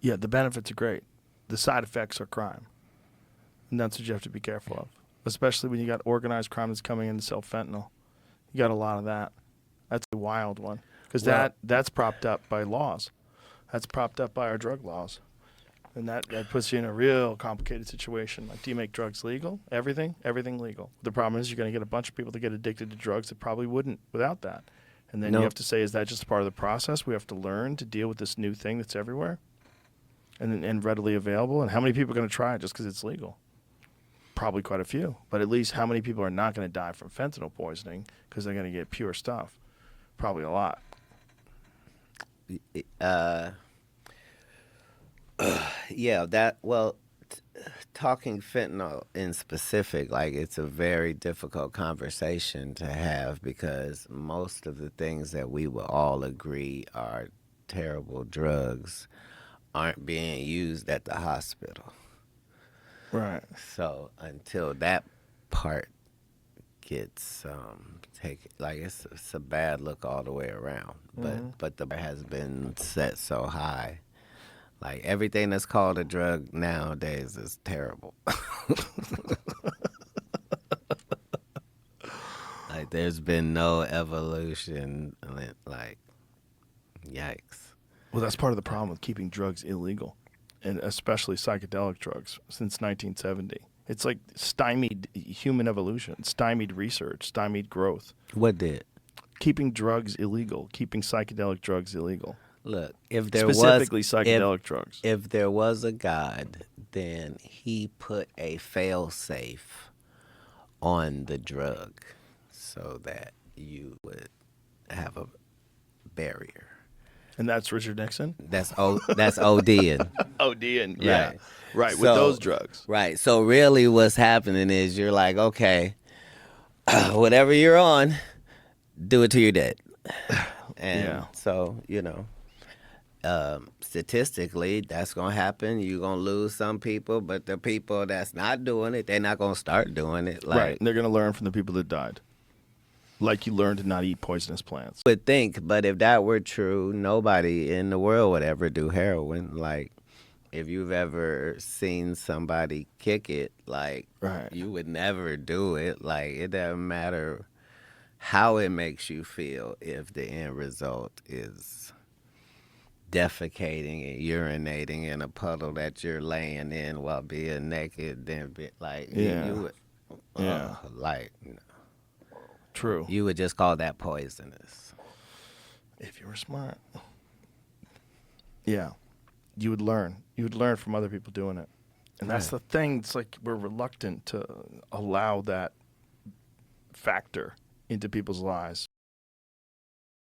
Yeah, the benefits are great. The side effects are crime. And that's what you have to be careful of, especially when you got organized crime that's coming in to sell fentanyl. You got a lot of that. That's a wild one because Well, that's propped up by laws. That's propped up by our drug laws. And that puts you in a real complicated situation. Like, do you make drugs legal? Everything legal. The problem is you're going to get a bunch of people that get addicted to drugs that probably wouldn't without that. And then you no, have to say, is that just part of the process? We have to learn to deal with this new thing that's everywhere and readily available. And how many people are going to try it just because it's legal? Probably quite a few. But at least how many people are not going to die from fentanyl poisoning because they're going to get pure stuff? Probably a lot. uh, yeah, talking fentanyl in specific, like it's a very difficult conversation to have because most of the things that we will all agree are terrible drugs aren't being used at the hospital. Right. So until that part gets taken, like it's a bad look all the way around. But the bar has been set so high. Like everything that's called a drug nowadays is terrible. Like there's been no evolution. Like yikes. Well, that's part of the problem with keeping drugs illegal, and especially psychedelic drugs, since 1970. It's like stymied human evolution, stymied research, stymied growth. What did? Keeping drugs illegal, keeping psychedelic drugs illegal, Look, if there was specifically if psychedelic drugs. if there was a God, then he put a fail safe on the drug so that you would have a barrier. And that's Richard Nixon? That's ODing. ODing, yeah. Right. Right, with So those drugs. right. So really what's happening is you're like, okay, whatever you're on, do it till you're dead. And Yeah. so, statistically, that's going to happen. You're going to lose some people, but the people that's not doing it, they're not going to start doing it. Like, Right, and they're going to learn from the people that died. Like you learned to not eat poisonous plants. would think, but if that were true, nobody in the world would ever do heroin. Like, if you've ever seen somebody kick it, like, Right. you would never do it. Like, it doesn't matter how it makes you feel if the end result is defecating and urinating in a puddle that you're laying in while being naked. Then, like, Yeah. you would, Yeah. like, True. you would just call that poisonous. If you were smart. Yeah. You would learn. You would learn from other people doing it. And that's Right. the thing. It's like we're reluctant to allow that factor into people's lives